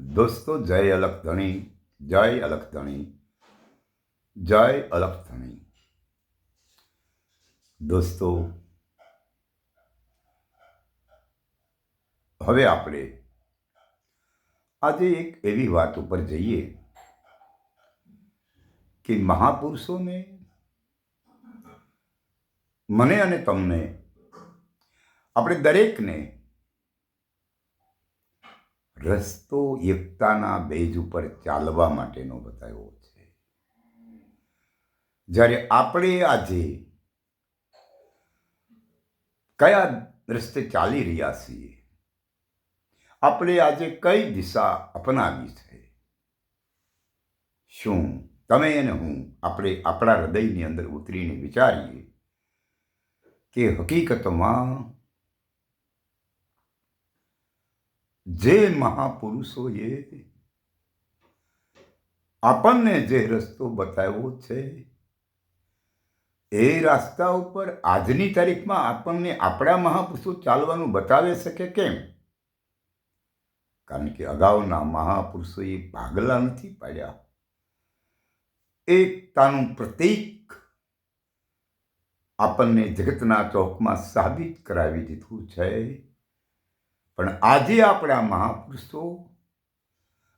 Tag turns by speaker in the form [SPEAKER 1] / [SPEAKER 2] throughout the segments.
[SPEAKER 1] દોસ્તો જય અલખધણી, જય અલખધણી, જય અલખધણી. દોસ્તો, હવે આપણે આજે એક એવી વાત ઉપર જઈએ કે મહાપુરુષોને મને અને તમને, આપણે દરેકને રસ્તો એકતાના બેઝ ઉપર ચાલવા માટેનો બતાવ્યો છે. જ્યારે આપણે આજે કયા રસ્તે ચાલી રહ્યા છીએ, આપણે આજે કઈ દિશા અપનાવી છે, શું તમે અને હું આપણે આપણા હૃદયની અંદર ઉતરીને વિચારીએ કે હકીકતમાં જે મહાપુરુષોએ આપણને જે રસ્તો બતાવ્યો છે એ રસ્તા ઉપર આજની તારીખમાં આપણને આપણા મહાપુરુષો ચાલવાનું બતાવે છે કે કેમ? કારણ કે અગાઉના મહાપુરુષોએ ભાગલા નથી પાડ્યા, એકતાનું પ્રતીક આપણને જગતના ચોકમાં સાબિત કરાવી દીધું છે. પણ આજે આપણા મહાપુરુષો,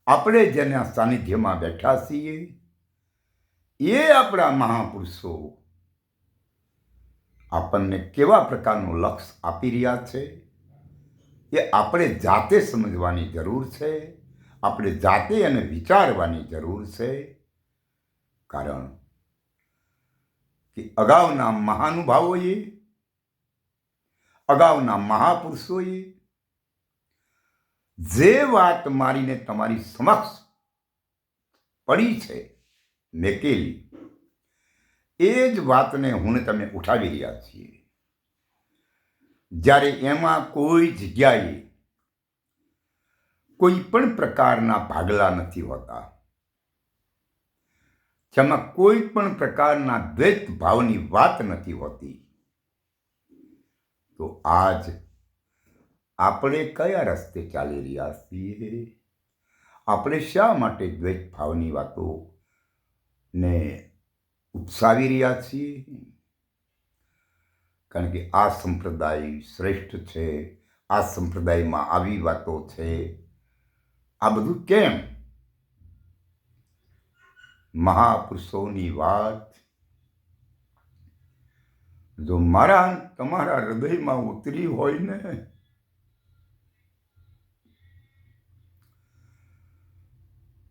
[SPEAKER 1] આપણે જેના સાનિધ્યમાં બેઠા છીએ, એ આપણા મહાપુરુષો આપણને કેવા પ્રકારનું લક્ષ્ય આપી રહ્યા છે એ આપણે જાતે સમજવાની જરૂર છે. આપણે જાતે એને વિચારવાની જરૂર છે. કારણ કે અગાઉના મહાનુભાવોએ, અગાઉના મહાપુરુષોએ જે વાત મારીને તમારી સમક્ષ પડી છે, મેકેલી, એ જ વાતને હું તમે ઉઠાવી રહ્યા છીએ. જ્યારે એમાં કોઈ જગ્યાએ કોઈ પણ પ્રકારના ભાગલા નથી હોતા, જેમાં કોઈ પણ પ્રકારના દ્વૈત ભાવની વાત નથી હોતી, તો આજ આપણે કયા રસ્તે ચાલી રહ્યા છીએ? આપણે શા માટે દ્વૈત ભાવની વાતો ને ઉપસાવી રહ્યા છીએ? કારણ કે આ સંપ્રદાય શ્રેષ્ઠ છે, આ સંપ્રદાયમાં આવી વાતો છે. આ બધું કેમ? મહાપુરુષોની વાત જો મારા તમારા હૃદયમાં ઉતરી હોય ને,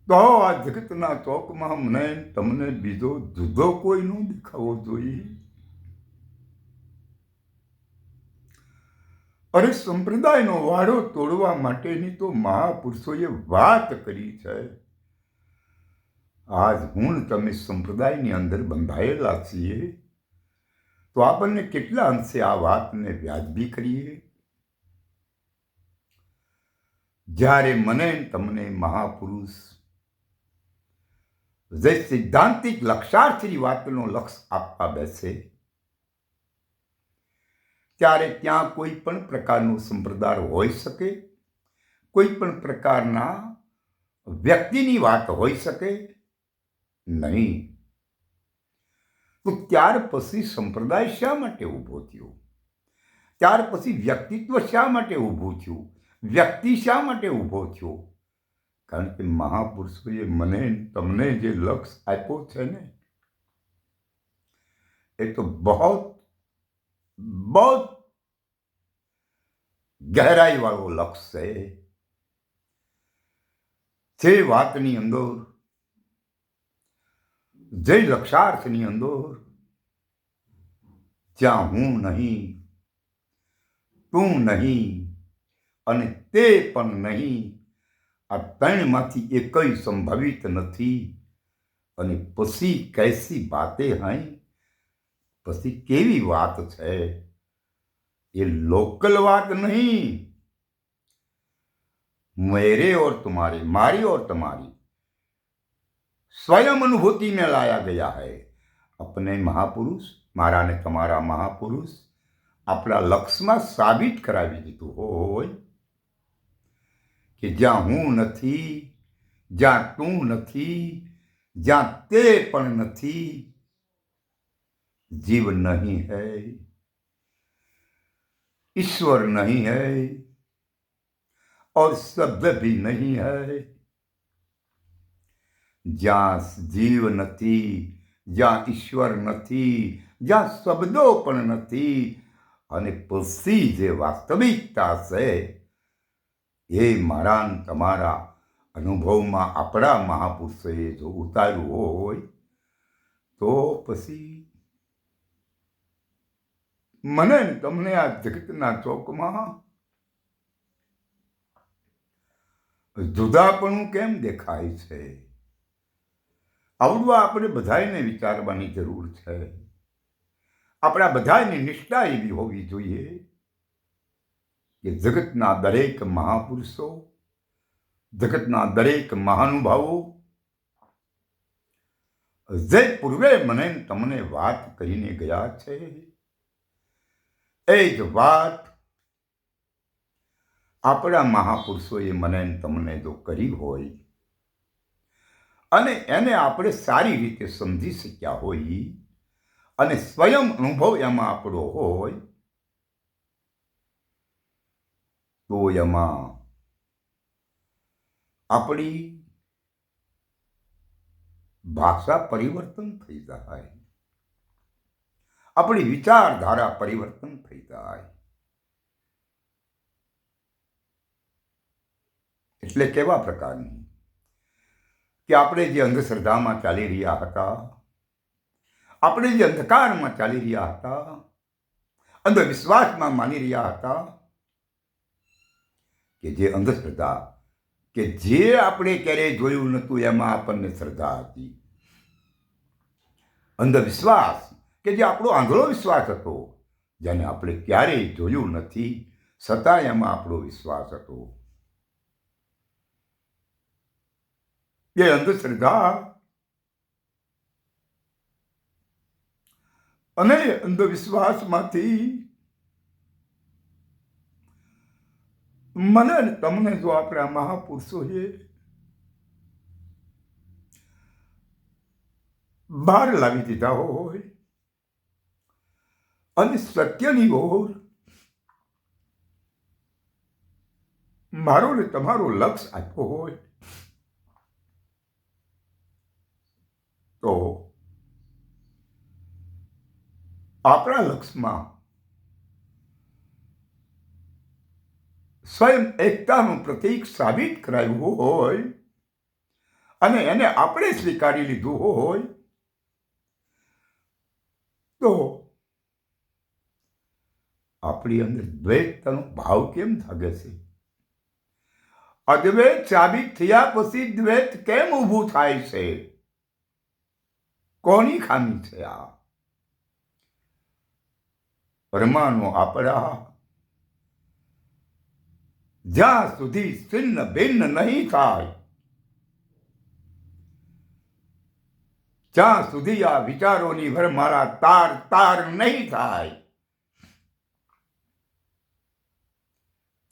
[SPEAKER 1] તો આ જગતના ચોકમાં મને તમને બીજો જુદો કોઈ ન દેખાવો જોઈએ. અરે સંપ્રદાયનો વાડો તોડવા માટેની તો મહાપુરુષોએ વાત કરી છે. આજ હું તમે સંપ્રદાયની અંદર બંધાયેલા છીએ, તો આપણને કેટલા અંશે આ વાતને વ્યાજબી કરીએ. જ્યારે મને તમને મહાપુરુષ જે સિદ્ધાંતિક લક્ષાર્થની વાતનો લક્ષ્ય આપવા બેસે, ત્યારે ત્યાં કોઈ પણ પ્રકારનો સંપ્રદાય હોઈ શકે, કોઈ પણ પ્રકારના વ્યક્તિની વાત હોઈ શકે નહીં. તો ત્યાર પછી સંપ્રદાય શા માટે ઊભો થયો? ત્યાર પછી વ્યક્તિત્વ શા માટે ઊભું થયું? વ્યક્તિ શા માટે ઊભો થયો? કારણ કે મહાપુરુષોએ મને તમને જે લક્ષ્ય આપ્યો છે ને, એ તો બહુ ગહેરાઈ વાળો લક્ષ્ય છે. જે વાતની અંદર, જે લક્ષાર્થની અંદર, જ્યાં હું નહીં, તું નહીં અને તે પણ નહીં, આ ત્રણમાંથી એકય સંભવિત નથી. અને પછી કૈસી બાતે હાઈ, પછી કેવી વાત છે? ये लोकल बात नहीं, मेरे और तुम्हारे, मारी और तुम्हारी स्वयं अनुभूति में लाया गया है. अपने महापुरुष, मारा ने तुम्हारा महापुरुष આપણા લક્ષ્યમાં સાબિત કરાવી દીધું હોય કે જ્યાં હું નથી, જ્યાં તું નથી, જ્યાં તે પણ નથી, जीव नहीं है, ईश्वर नहीं है और शब्द भी नहीं है। જ્યાં જીવ નથી, જ્યાં ઈશ્વર નથી, જ્યાં શબ્દો પણ નથી, અને પછી જે વાસ્તવિકતા છે એ મારા ને તમારા અનુભવમાં આપણા મહાપુરુષોએ જો ઉતાર્યું હોય તો પછી મને ને તમને આ જગતના ચોકમાં જુદાપણું કેમ દેખાય છે? આવડવા આપણે બધાને વિચારવાની જરૂર છે. આપણા બધાની નિષ્ઠા એવી હોવી જોઈએ કે જગતના દરેક મહાપુરુષો, જગતના દરેક મહાનુભાવો જે પૂર્વે મને તમને વાત કરીને ગયા છે, એ જ વાત આપણા મહાપુરુષોએ મને તમને જો કરી હોય અને એને આપણે સારી રીતે સમજી શક્યા હોય અને સ્વયં અનુભવ એમાં આપણો હોય તો એમાં આપણી ભાષા પરિવર્તન થઈ જાય, આપણી વિચારધારા પરિવર્તન થઈ જાય. એટલે કેવા પ્રકારની કે આપણે જે અંધશ્રદ્ધામાં ચાલી રહ્યા હતા, આપણે જે અંધકારમાં ચાલી રહ્યા હતા, અંધવિશ્વાસમાં માની રહ્યા હતા, કે જે અંધશ્રદ્ધા કે જે આપણે ક્યારેય જોયું નહોતું એમાં આપણને શ્રદ્ધા હતી, અંધવિશ્વાસ કે જે આપણો આંધળો વિશ્વાસ હતો, જેને આપણે ક્યારેય જોયું નથી છતાં એમાં આપણો વિશ્વાસ હતો, એ અંધશ્રદ્ધા અને અંધવિશ્વાસમાંથી મને તમને જો આપણા મહાપુરુષોએ બહાર લાવી દીધા હોય અને સત્યની ઓર મારો ને તમારો લક્ષ્ય આપ્યો હોય તો આપણા લક્ષ્યમાં સ્વયં એકતાનું પ્રતીક સાબિત કરાયું હોય અને એને આપણે સ્વીકારી લીધું હોય તો આપણી અંદર દ્વૈતનો ભાવ કેમ જાગે છે? અદ્વૈત સાબિત થયા પછી દ્વૈત કેમ ઊભું થાય છે? કોની ખામી છે આ? પરમાણુ આપણા જ્યાં સુધી છિન્ન ભિન્ન નહીં થાય, જ્યાં સુધી આ વિચારોની વરમાળા તાર તાર નહીં થાય,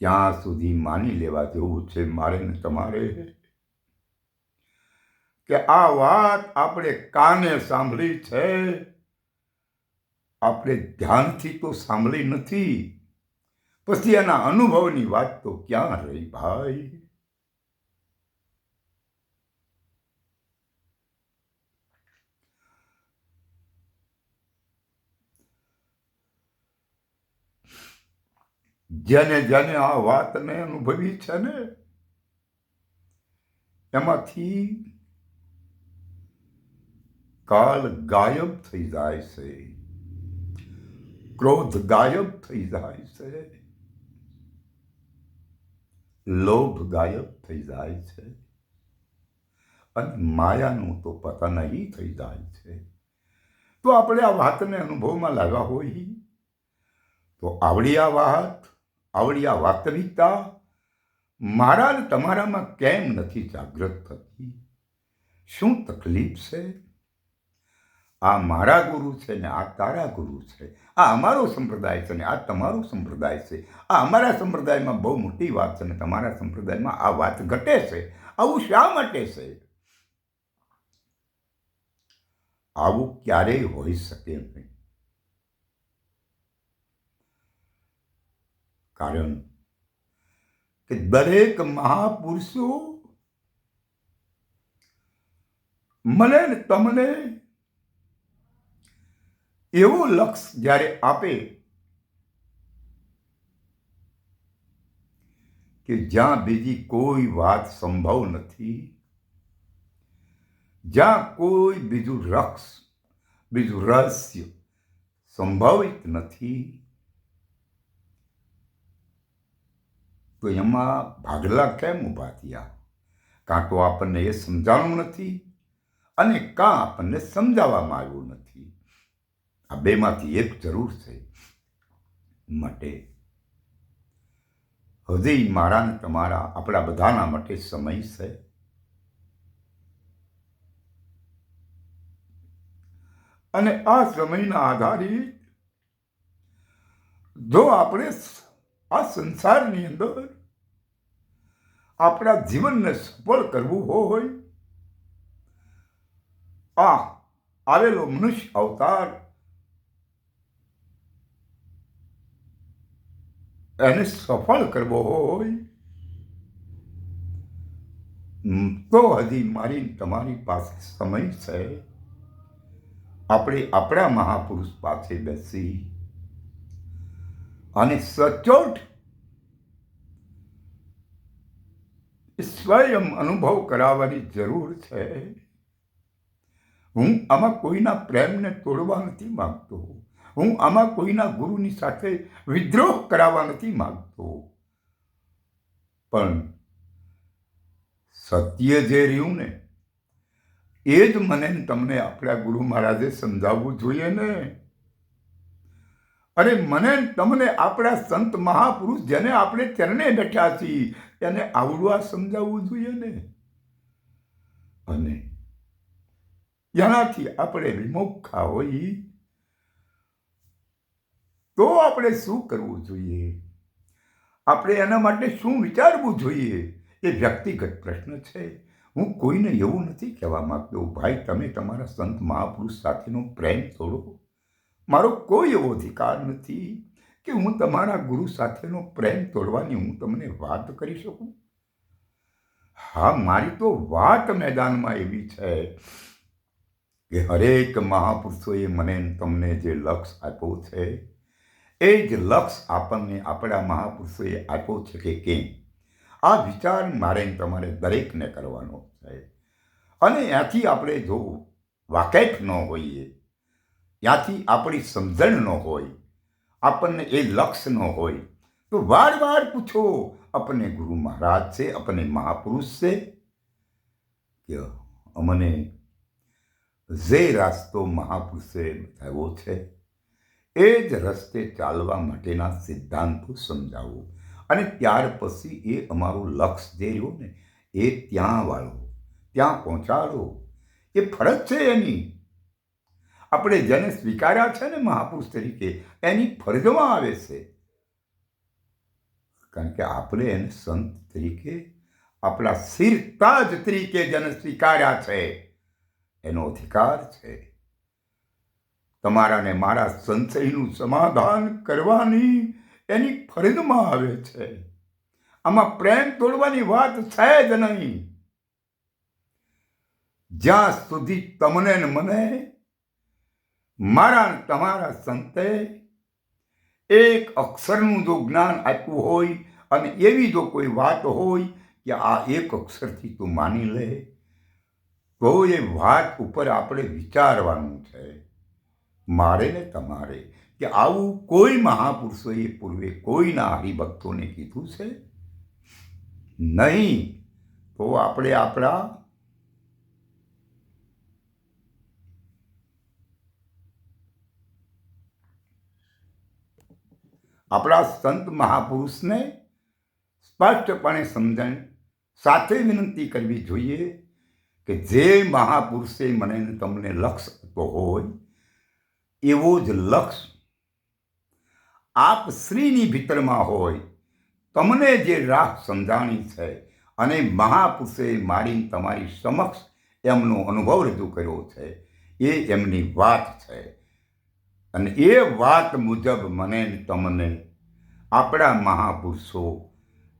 [SPEAKER 1] ત્યાં સુધી માની લેવા જેવું છે મારે ને તમારે કે આ વાત આપણે કાને સાંભળી છે, આપણે ધ્યાનથી તો સાંભળી નથી, પછી એના અનુભવની વાત તો ક્યાં રહી ભાઈ? જેને જેને આ વાતને અનુભવી છે ને એમાંથી કાલ ગાયબ થઈ જાય છે, ક્રોધ ગાયબ થઈ જાય છે, લોભ ગાયબ થઈ જાય છે અને માયાનું તો પતન થઈ જાય છે. તો આપણે આ વાતને અનુભવમાં લાવ્યા હોય તો આવડી આ વાત, આવડી આ વાસ્તવિકતા મારા ને તમારામાં કેમ નથી જાગૃત થતી? શું તકલીફ છે? આ મારા ગુરુ છે ને આ તારા ગુરુ છે, આ અમારો સંપ્રદાય છે ને આ તમારો સંપ્રદાય છે, આ અમારા સંપ્રદાયમાં બહુ મોટી વાત છે ને તમારા સંપ્રદાયમાં આ વાત ઘટે છે, આવું શા માટે છે? આવું ક્યારેય હોઈ શકે નહીં. કારણ કે દરેક મહાપુરુષો મને ને તમને એવું લક્ષ્ય જ્યારે આપે કે જ્યાં બીજી કોઈ વાત સંભવ નથી, જ્યાં કોઈ બીજું બીજું રહસ્ય સંભવિત નથી, તો એમાં ભાગલા કેમ ઊભા થયા? કાં તો આપણને એ સમજાણું નથી અને કાં આપણને સમજાવવામાં આવ્યું નથી. આ બેમાંથી એક જરૂર છે. માટે હજી મારા ને તમારા આપણા બધાના માટે સમય છે. અને આ સમયના આધારિત જો આપણે આ સંસારની અંદર આપણા જીવનને સફળ કરવું હોય, આ આવેલો મનુષ્ય અવતાર એને સફળ કરવો હોય, તો હજી મારી તમારી પાસે સમય છે. આપણે આપણા મહાપુરુષ પાસે બેસી અને સચોટ સ્વયં અનુભવ કરાવવાની જરૂર છે. હું આમાં કોઈના પ્રેમને તોડવા નથી માંગતો, હું આમાં કોઈના ગુરુની સાથે વિદ્રોહ કરાવવા નથી માંગતો, પણ સત્ય જે રહ્યું ને એ જ મને તમને આપણા ગુરુ મહારાજે સમજાવવું જોઈએ ને. અરે મને તમને આપણા સંત મહાપુરુષ જેને આપણે ચરણે બેઠા છીએ એને આવડવા સમજાવવું જોઈએ ને. અને એનાથી આપણે વિમુખા હોઈ તો આપણે શું કરવું જોઈએ? આપણે એના માટે શું વિચારવું જોઈએ? એ વ્યક્તિગત પ્રશ્ન છે. હું કોઈને એવું નથી કહેવા માંગતો ભાઈ તમે તમારા સંત મહાપુરુષ સાથેનો પ્રેમ તોડો. મારો કોઈ એવો અધિકાર નથી કે હું તમારા ગુરુ સાથેનો પ્રેમ તોડવાની હું તમને વાત કરી શકું. હા, મારી તો વાત મેદાનમાં એવી છે કે હરેક મહાપુરુષોએ મને તમને જે લક્ષ્ય આપ્યો છે એ જ લક્ષ્ય આપણને આપણા મહાપુરુષોએ આપ્યો છે કે કેમ, આ વિચાર મારે તમારે દરેકને કરવાનો છે. અને ત્યાંથી આપણે જો વાકેફ ન હોઈએ, ત્યાંથી આપણી સમજણ ન હોય, આપણને એ લક્ષ્ય ન હોય, તો વાર વાર પૂછો अपने गुरु महाराज से, अपने महापुरुष से कि अमने जे रास्तो महापुरुषे बताव्यो छे ए ज रस्ते चालवा माटेना सिद्धांतो समजावो અને ત્યાર પછી એ અમારું લક્ષ્ય જે રહ્યું ને એ ત્યાં વાળો, ત્યાં પહોંચાડો. એ ફરજ છે એની. આપણે જેને સ્વીકાર્યા છે ને મહાપુરુષ તરીકે એની ફરજમાં આવે છે. કારણ કે આપણે એને સંત તરીકે આપણા શિરતાજ તરીકે જેને સ્વીકાર્યા છે એનો અધિકાર છે. તમારા ને મારા સંશયનું સમાધાન કરવાની એની ફરજમાં આવે છે. આમાં પ્રેમ તોડવાની વાત છે જ નહીં. જ્યાં સુધી તમને ને મને મારા તમારા સંતે એક અક્ષરનું જો જ્ઞાન આપ્યું હોય અને એવી જો કોઈ વાત હોય કે આ એક અક્ષરથી તું માની લે, તો એ વાત ઉપર આપણે વિચારવાનું છે. મારે ને તમારે કે આવું કોઈ મહાપુરુષોએ પૂર્વે કોઈના હરિભક્તોને કીધું છે નહીં. તો આપણે આપણા સંત મહાપુરુષને સ્પષ્ટપણે સમજણ સાથે વિનંતી કરવી જોઈએ કે જે મહાપુરુષે મને તમને લક્ષ્ય આપતો હોય એવો જ લક્ષ્ય આપ શ્રીની ભીતરમાં હોય, તમને જે રાહ સમજાણી છે અને મહાપુરુષે મારી તમારી સમક્ષ એમનો અનુભવ રજૂ કર્યો છે, એ એમની વાત છે. અને એ વાત મુજબ મને ને તમને આપણા મહાપુરુષો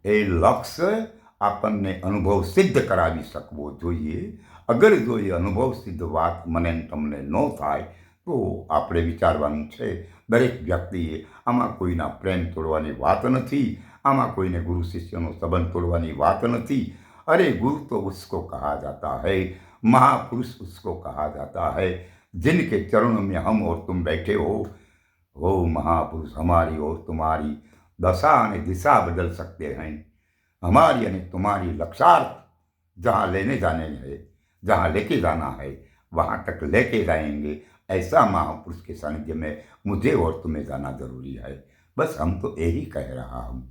[SPEAKER 1] એ લક્ષ્ય આપણને અનુભવ સિદ્ધ કરાવી શકવો જોઈએ. અગર જો એ અનુભવ સિદ્ધ વાત મને ને તમને ન થાય તો આપણે વિચારવાનું છે. દરેક વ્યક્તિએ આમાં કોઈના પ્રેમ તોડવાની વાત નથી, આમાં કોઈને ગુરુ શિષ્યનો સંબંધ તોડવાની વાત નથી. अरे गुरु तो उसको कहा जाता है, महापुरुष उसको कहा जाता है, जिनके चरणों में हम और तुम बैठे हो. वो महापुरुष हमारी और तुम्हारी दशा અને दिशा बदल सकते हैं. हमारी અને तुम्हारी लक्ष्यार्थ जहाँ लेने जाने है, जहाँ लेके जाना है, वहाँ तक लेके जाएंगे. ऐसा महापुरुष के सानिध्य में मुझे और तुम्हें जाना जरूरी है. बस हम तो यही कह रहा हूँ.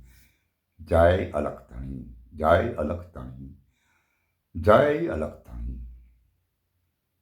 [SPEAKER 1] जय अलख धणी, जय अलख धणी, जय अलख धणी.